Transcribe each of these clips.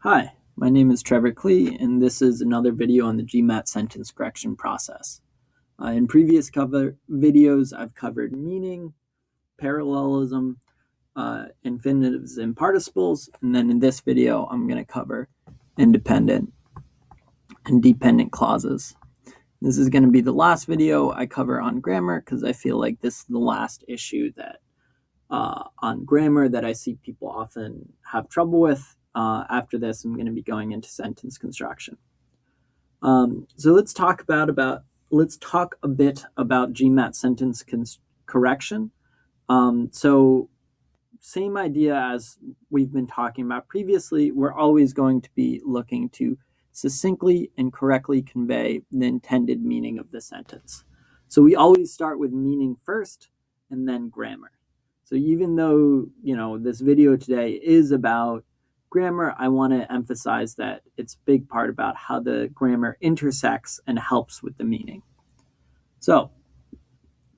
Hi, my name is Trevor Klee, and this is another video on the GMAT sentence correction process. In previous videos, I've covered meaning, parallelism, infinitives and participles, and then in this video, I'm going to cover independent and dependent clauses. This is going to be the last video I cover on grammar because I feel like this is the last issue that on grammar that I see people often have trouble with. After this, I'm going to be going into sentence construction. So let's talk a bit about GMAT sentence correction. So same idea as we've been talking about previously. We're always going to be looking to succinctly and correctly convey the intended meaning of the sentence. So we always start with meaning first and then grammar. So even though, this video today is about grammar, I want to emphasize that it's a big part about how the grammar intersects and helps with the meaning. So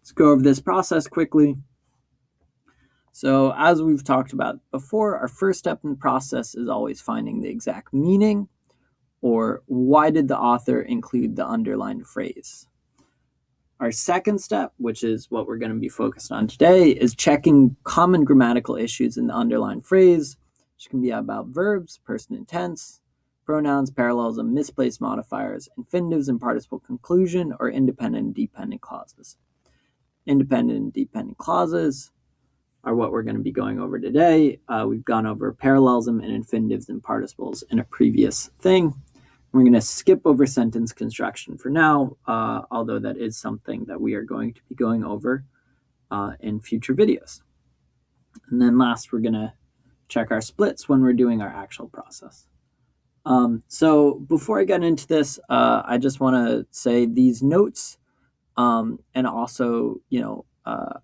let's go over this process quickly. So as we've talked about before, our first step in the process is always finding the exact meaning, or why did the author include the underlined phrase. Our second step, which is what we're going to be focused on today, is checking common grammatical issues in the underlined phrase, which can be about verbs, person and tense, pronouns, parallelism, misplaced modifiers, infinitives and participle conclusion, or independent and dependent clauses. Independent and dependent clauses are what we're going to be going over today. We've gone over parallelism and infinitives and participles in a previous thing. We're going to skip over sentence construction for now, although that is something that we are going to be going over in future videos. And then last, we're going to check our splits when we're doing our actual process. So before I get into this, I just want to say these notes and also,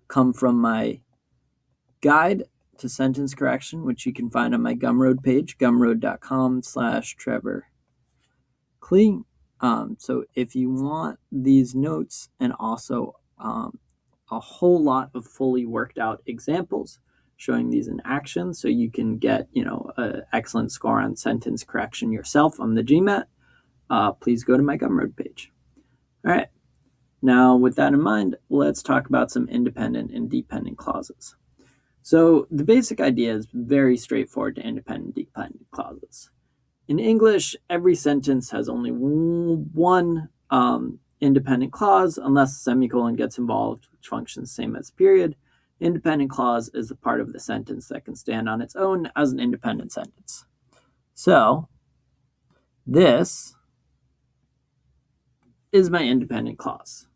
come from my guide to sentence correction, which you can find on my Gumroad page, gumroad.com/Trevor Klee. So if you want these notes and also a whole lot of fully worked out examples showing these in action, so you can get an excellent score on sentence correction yourself on the GMAT, please go to my Gumroad page. All right. Now, with that in mind, let's talk about some independent and dependent clauses. So the basic idea is very straightforward to independent and dependent clauses. In English, every sentence has only one independent clause unless a semicolon gets involved, which functions the same as period. Independent clause is the part of the sentence that can stand on its own as an independent sentence. So this is my independent clause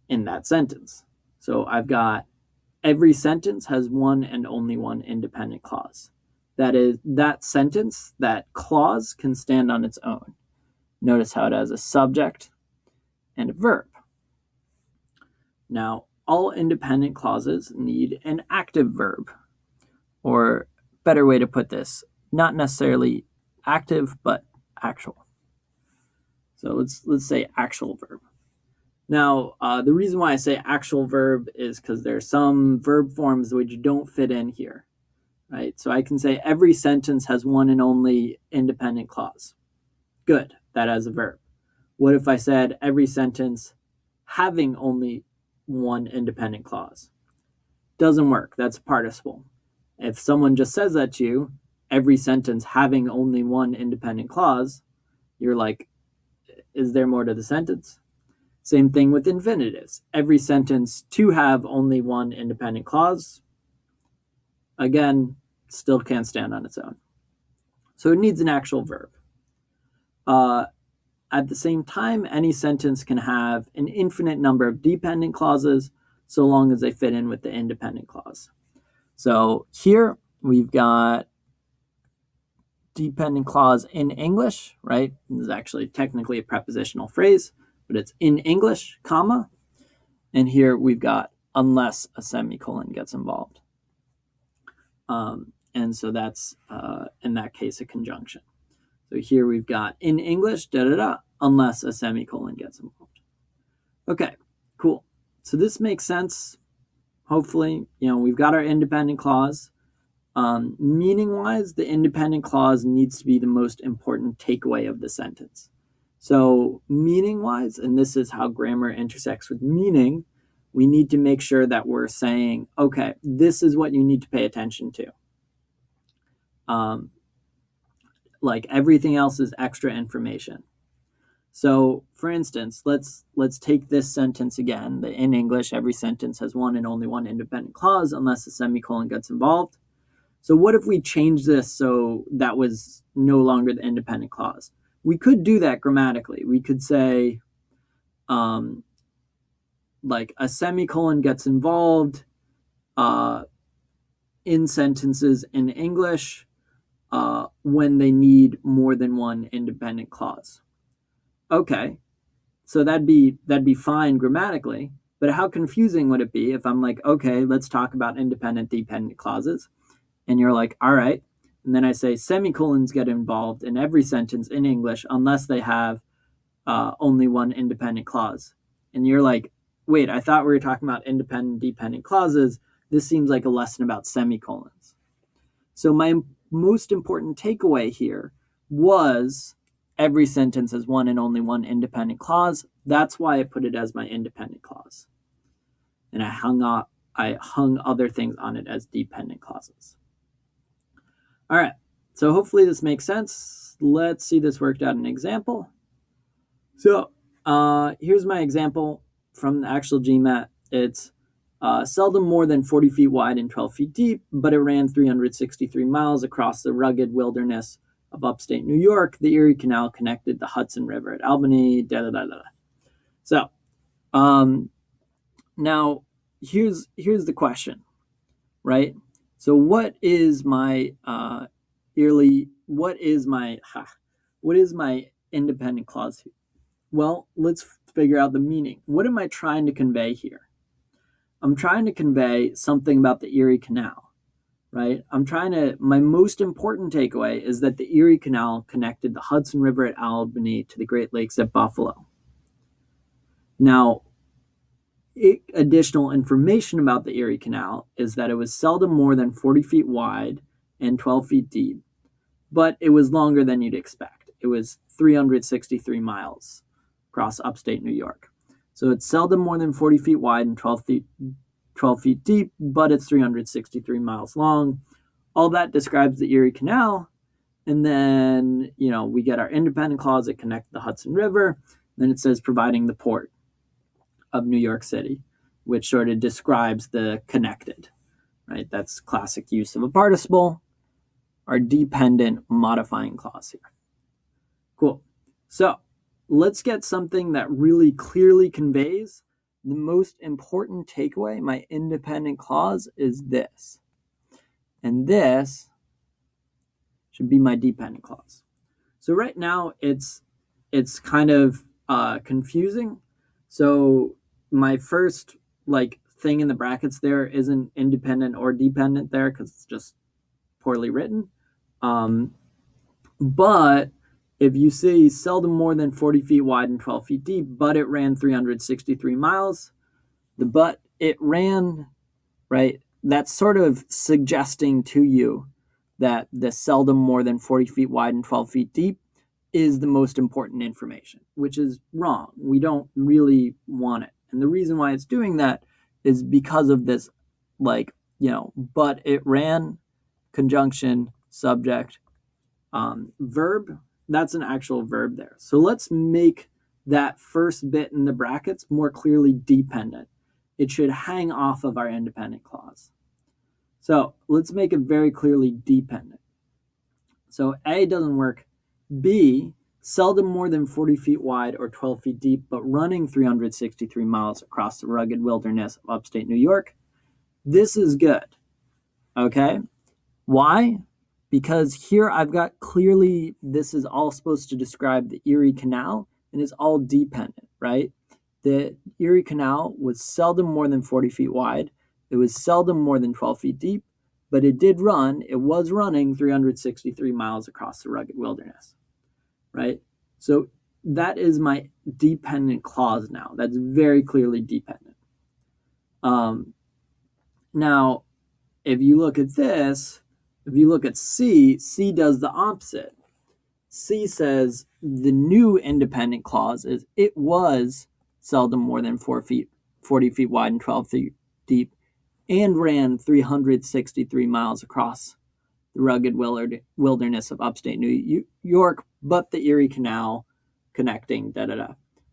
in that sentence. So I've got every sentence has one and only one independent clause. That is, that sentence, that clause can stand on its own. Notice how it has a subject and a verb. Now, all independent clauses need an active verb, or better way to put this, not necessarily active, but actual. So let's say actual verb. Now, the reason why I say actual verb is because there are some verb forms which don't fit in here, right? So I can say every sentence has one and only independent clause. Good, that has a verb. What if I said every sentence having only one independent clause? Doesn't work. That's a participle. If someone just says that to you, every sentence having only one independent clause, you're like, is there more to the sentence? Same thing with infinitives. Every sentence to have only one independent clause, again, still can't stand on its own. So it needs an actual verb. At the same time, any sentence can have an infinite number of dependent clauses so long as they fit in with the independent clause. So here we've got dependent clause in English, right? This is actually technically a prepositional phrase, but it's in English, comma. And here we've got unless a semicolon gets involved. And so that's, in that case, a conjunction. So here we've got in English, unless a semicolon gets involved. Okay, cool. So this makes sense. Hopefully, we've got our independent clause. Meaning-wise, the independent clause needs to be the most important takeaway of the sentence. So meaning-wise, and this is how grammar intersects with meaning, we need to make sure that we're saying, okay, this is what you need to pay attention to. Like everything else is extra information. So, for instance, let's take this sentence again. In English, every sentence has one and only one independent clause unless a semicolon gets involved. So what if we change this so that was no longer the independent clause? We could do that grammatically. We could say, like a semicolon gets involved in sentences in English when they need more than one independent clause. Okay, so that'd be fine grammatically, but how confusing would it be if I'm like, okay, let's talk about independent dependent clauses, and you're like, all right, and then I say semicolons get involved in every sentence in English unless they have only one independent clause, and you're like, wait, I thought we were talking about independent dependent clauses. This seems like a lesson about semicolons. So my most important takeaway here was every sentence has one and only one independent clause. That's why I put it as my independent clause. And I hung other things on it as dependent clauses. All right, so hopefully this makes sense. Let's see this worked out in an example. So here's my example from the actual GMAT. It's seldom more than 40 feet wide and 12 feet deep, but it ran 363 miles across the rugged wilderness of upstate New York. The Erie Canal connected the Hudson River at Albany. So now here's the question, right? So what is my independent clause here? Well, let's figure out the meaning. What am I trying to convey here? I'm trying to convey something about the Erie Canal, right? My most important takeaway is that the Erie Canal connected the Hudson River at Albany to the Great Lakes at Buffalo. Now, additional information about the Erie Canal is that it was seldom more than 40 feet wide and 12 feet deep, but it was longer than you'd expect. It was 363 miles across upstate New York. So it's seldom more than 40 feet wide and 12 feet deep, but it's 363 miles long. All that describes the Erie Canal. And then, we get our independent clause that connects the Hudson River. Then it says providing the port of New York City, which sort of describes the connected, right? That's classic use of a participle, our dependent modifying clause here. Cool. So let's get something that really clearly conveys the most important takeaway. My independent clause is this. And this should be my dependent clause. So right now it's kind of confusing. So my first thing in the brackets there isn't independent or dependent there because it's just poorly written. But if you see seldom more than 40 feet wide and 12 feet deep, but it ran 363 miles, the but it ran, right? That's sort of suggesting to you that the seldom more than 40 feet wide and 12 feet deep is the most important information, which is wrong. We don't really want it. And the reason why it's doing that is because of this, but it ran, conjunction, subject, verb. That's an actual verb there. So let's make that first bit in the brackets more clearly dependent. It should hang off of our independent clause. So let's make it very clearly dependent. So A doesn't work. B, seldom more than 40 feet wide or 12 feet deep, but running 363 miles across the rugged wilderness of upstate New York. This is good. Okay? Why? Because here I've got clearly, this is all supposed to describe the Erie Canal, and it's all dependent, right? The Erie Canal was seldom more than 40 feet wide. It was seldom more than 12 feet deep, but it was running 363 miles across the rugged wilderness, right? So that is my dependent clause now. That's very clearly dependent. Now, if you look at this, If you look at C, C does the opposite. C says the new independent clause is it was seldom more than 40 feet wide and 12 feet deep and ran 363 miles across the rugged wilderness of upstate New York, but the Erie Canal connecting, da da da.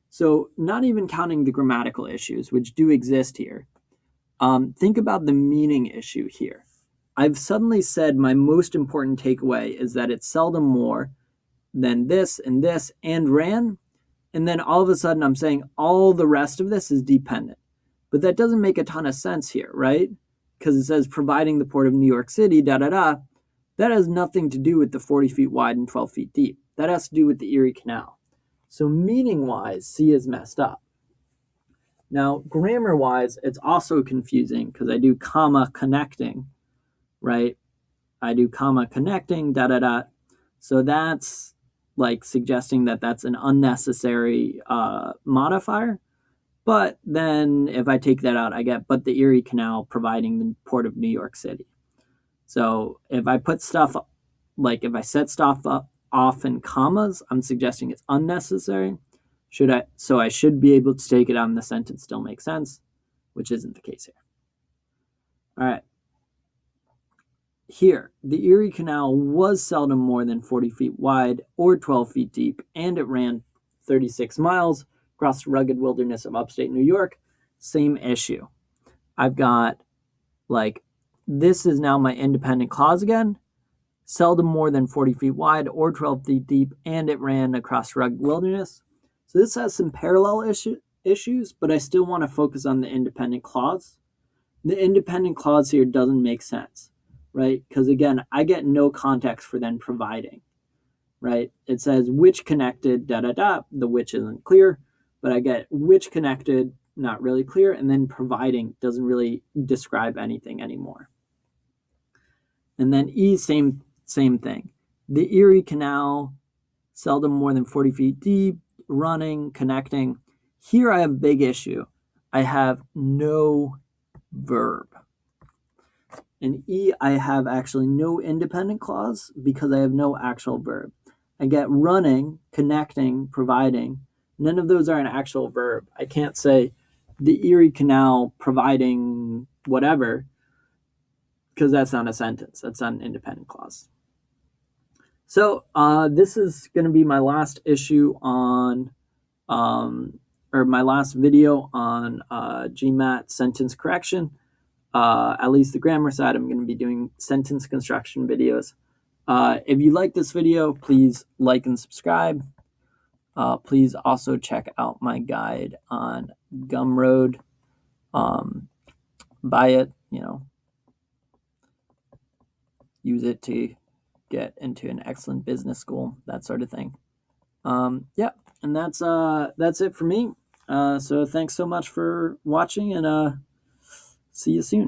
So, not even counting the grammatical issues, which do exist here, think about the meaning issue here. I've suddenly said my most important takeaway is that it's seldom more than this and ran. And then all of a sudden I'm saying all the rest of this is dependent. But that doesn't make a ton of sense here, right? Because it says providing the port of New York City, da da da. That has nothing to do with the 40 feet wide and 12 feet deep. That has to do with the Erie Canal. So meaning-wise, C is messed up. Now, grammar-wise, it's also confusing because I do comma connecting, right? I do comma connecting, da da da. So that's like suggesting that that's an unnecessary modifier. But then if I take that out, I get but the Erie Canal providing the port of New York City. So if I put stuff, like if I set stuff up off in commas, I'm suggesting it's unnecessary. So I should be able to take it out and the sentence still makes sense, which isn't the case here. All right. Here, the Erie Canal was seldom more than 40 feet wide or 12 feet deep, and it ran 36 miles across the rugged wilderness of upstate New York. Same issue. I've got, like, this is now my independent clause again. Seldom more than 40 feet wide or 12 feet deep, and it ran across rugged wilderness. So this has some parallel issues, but I still want to focus on the independent clause. The independent clause here doesn't make sense, right? Because again, I get no context for then providing, right? It says which connected, da da da, the which isn't clear, but I get which connected, not really clear, and then providing doesn't really describe anything anymore. And then E, same thing. The Erie Canal, seldom more than 40 feet deep, running, connecting. Here I have a big issue. I have no verb. In E, I have actually no independent clause because I have no actual verb. I get running, connecting, providing. None of those are an actual verb. I can't say the Erie Canal providing whatever because that's not a sentence. That's not an independent clause. So this is going to be my last issue on, or my last video on GMAT sentence correction. At least the grammar side, I'm going to be doing sentence construction videos. If you like this video, please like and subscribe. Please also check out my guide on Gumroad. Buy it, use it to get into an excellent business school, that sort of thing. Yeah, and that's it for me. So thanks so much for watching, and see you soon.